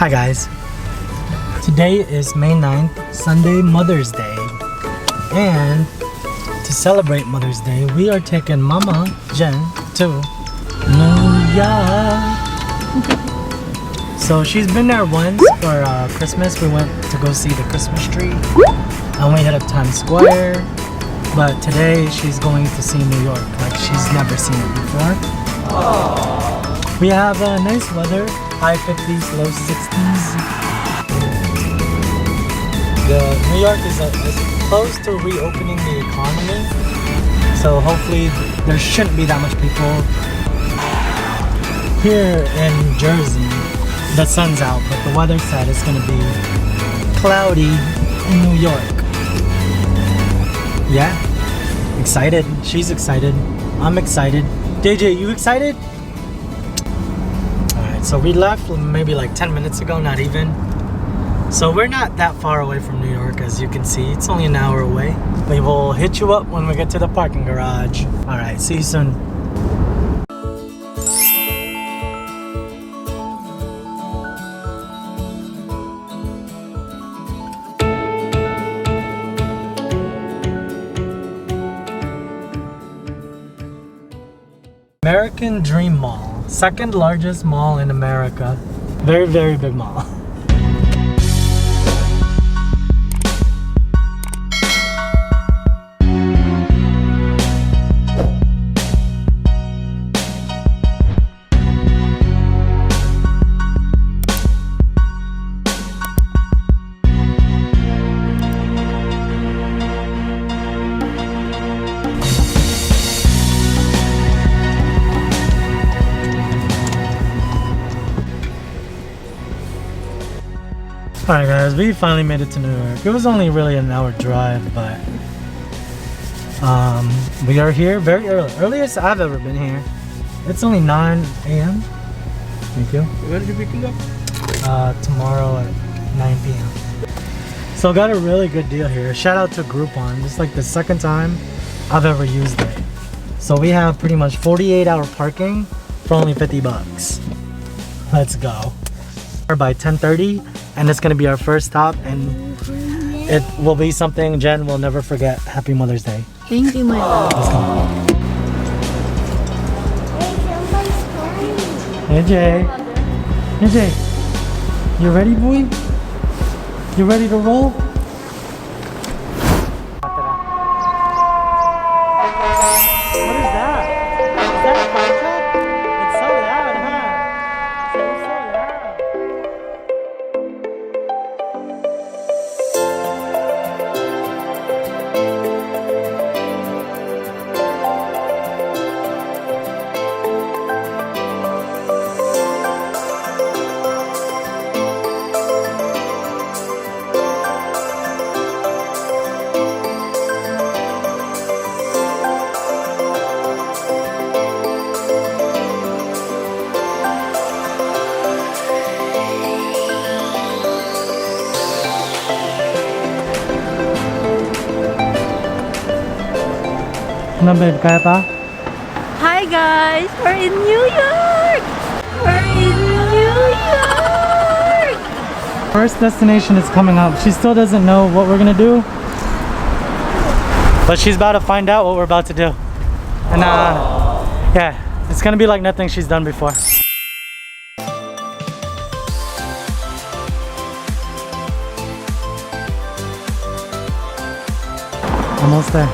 Hi guys. Today is May 9th, Sunday, Mother's Day. And to celebrate Mother's Day, we are taking Mama Jen to New York. So she's been there once for Christmas. We went to go see the Christmas tree. And we hit up Times Square. But today she's going to see New York. Like she's never seen it before. Aww. We have nice weather. High 50s, low 60s. New York is close to reopening the economy, so hopefully there shouldn't be that much people. Here in Jersey, the sun's out, but the weather said it's gonna be cloudy in New York. Yeah, excited. She's excited. I'm excited. JJ, you excited? So we left maybe like 10 minutes ago, not even. So we're not that far away from New York, as you can see. It's only an hour away. We will hit you up when we get to the parking garage. All right, see you soon. American Dream Mall. Second largest mall in America. Very, very big mall. Alright guys, we finally made it to New York. It was only really an hour drive, but we are here very early. Earliest I've ever been here. It's only 9 a.m. Thank you. Where did you pick it up? Tomorrow at 9 p.m. So got a really good deal here. Shout out to Groupon. This is like the second time I've ever used it. So we have pretty much 48-hour parking for only 50 bucks. Let's go. By 10:30. And it's gonna be our first stop, and it will be something Jen will never forget. Happy Mother's Day. Thank you, my love. Let's go. Hey Jay. Hey Jay. You ready, boy? You ready to roll? What is that? Is that a fire truck? It's so loud, huh? It's so loud. Ano babe, kaya pa? Hi guys, we're in New York! We're in New York! First destination is coming up. She still doesn't know what we're gonna do, but she's about to find out what we're about to do. And yeah, it's gonna be like nothing she's done before. Almost there.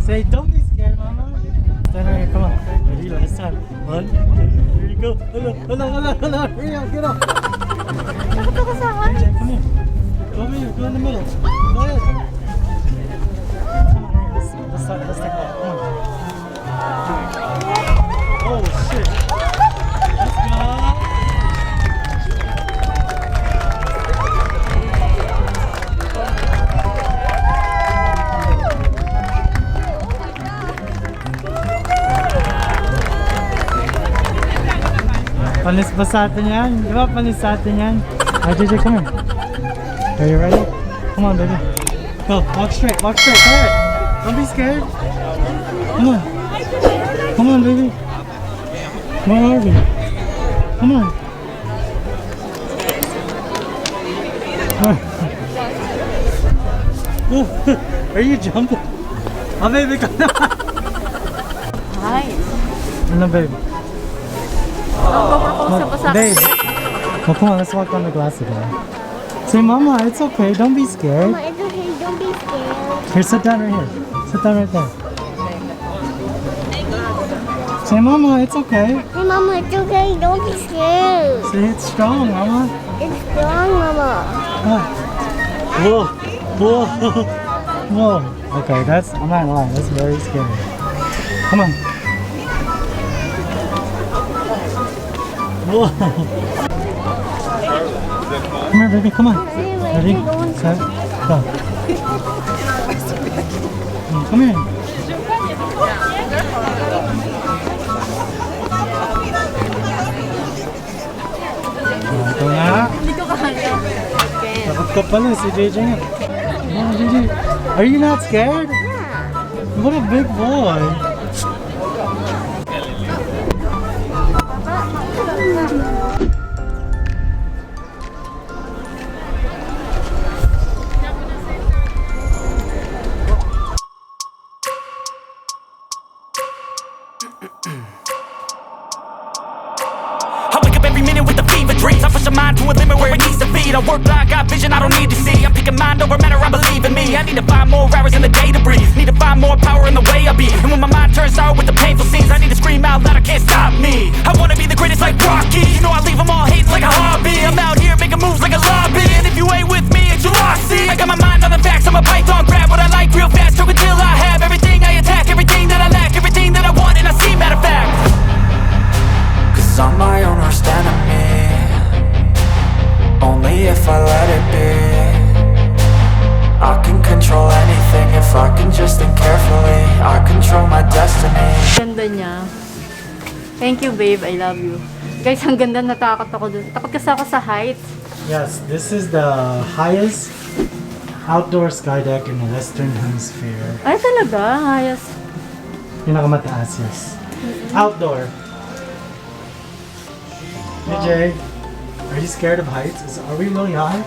Say, don't be scared, Mama. Stand right here, come on. Ready, last time. 1, 2, here you go. Hello. Hurry up, get up. Takot ako sa Come here. Go over here, go in the middle. Go ahead. Come on, here, let's take off. Come on. Oh, shit. Let's go. Panis ba sa atin yan? Di ba panis sa atin yan? JJ, come here. Are you ready? Come on, baby. Go, walk straight, come here. Don't be scared. Come on, baby. Where are we? Come on. Are you jumping? Oh, baby, come on. Hi. Ano, babe? Babe. Well, come on, let's walk on the glass again. Say, Mama, it's okay. Don't be scared. Mama, it's okay. Don't be scared. Here, sit down right here. Sit down right there. Say, Mama, it's okay. Hey, Mama, it's okay. Don't be scared. Say, it's strong, Mama. It's strong, Mama. Whoa. Okay, I'm not lying. That's very scary. Come on. Whoa. Come here, baby. Come on. Ready? Set. Go. Come here. Ito na. Hindi ko kaya. Takot ka pala si JJ. Oh, JJ. Are you not scared? What a big boy. I wake up every minute with the fever dreams. I push my mind to a limit where it needs to be. I work blind, got vision I don't need to see. I'm picking mind over matter, I believe in me. I need to find more hours in the day to breathe. Need to find more power in the way I be. And when my mind turns sour with the painful scenes, I need to scream out loud, I can't stop me. I wanna be the greatest like Rocky. You know I leave them all hating like a hobby. I'm out here making moves like a lobby. And if you ain't with me, it's your loss, see. I got my mind on the facts, I'm a python, grab what I like real fast. Stroke until I have everything I attack, everything that I lack, everything that I want, and I see, matter of fact. Cause I'm my own worst enemy. Only if I let it be. I can control anything if I can just think carefully. I control my destiny. Ganda niya. Thank you, babe. I love you. Guys, ang ganda. Natakot ako dun. Takot kasi ako sa heights. Yes, this is the highest outdoor sky deck in the Western Hemisphere. Ay, talaga? Ayos. Pinakamataas, yes. Outdoor. Hey Jay, are you scared of heights? Are we really high?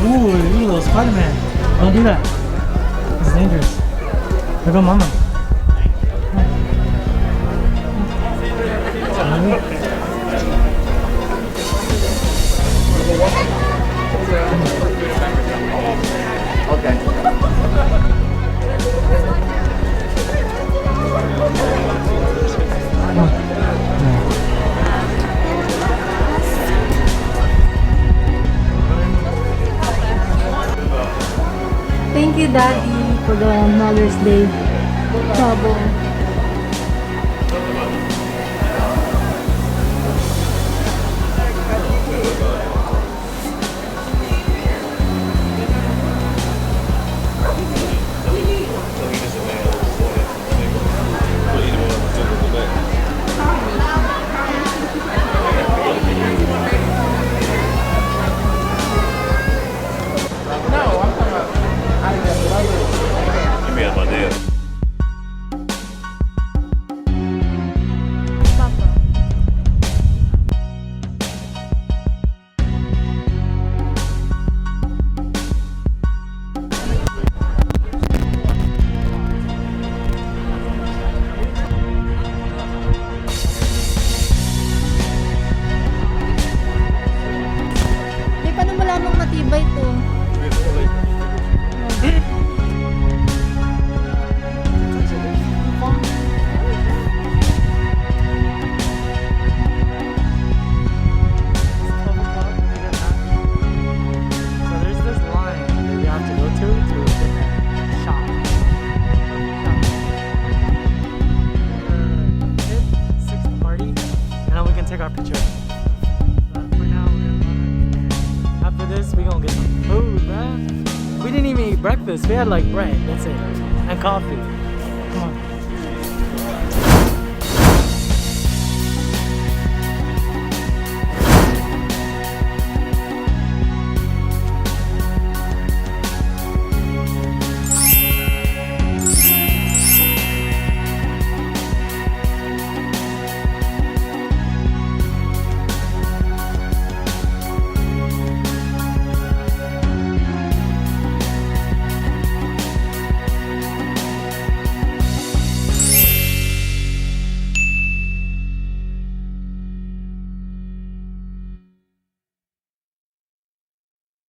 Ooh, you little Spider-Man. Don't do that. It's dangerous. There go Mama. Thank you, Daddy, for the Mother's Day trouble. and take our picture. But for now, we're gonna after this, we're gonna get some food, man. We didn't even eat breakfast. We had like bread, that's it, and coffee.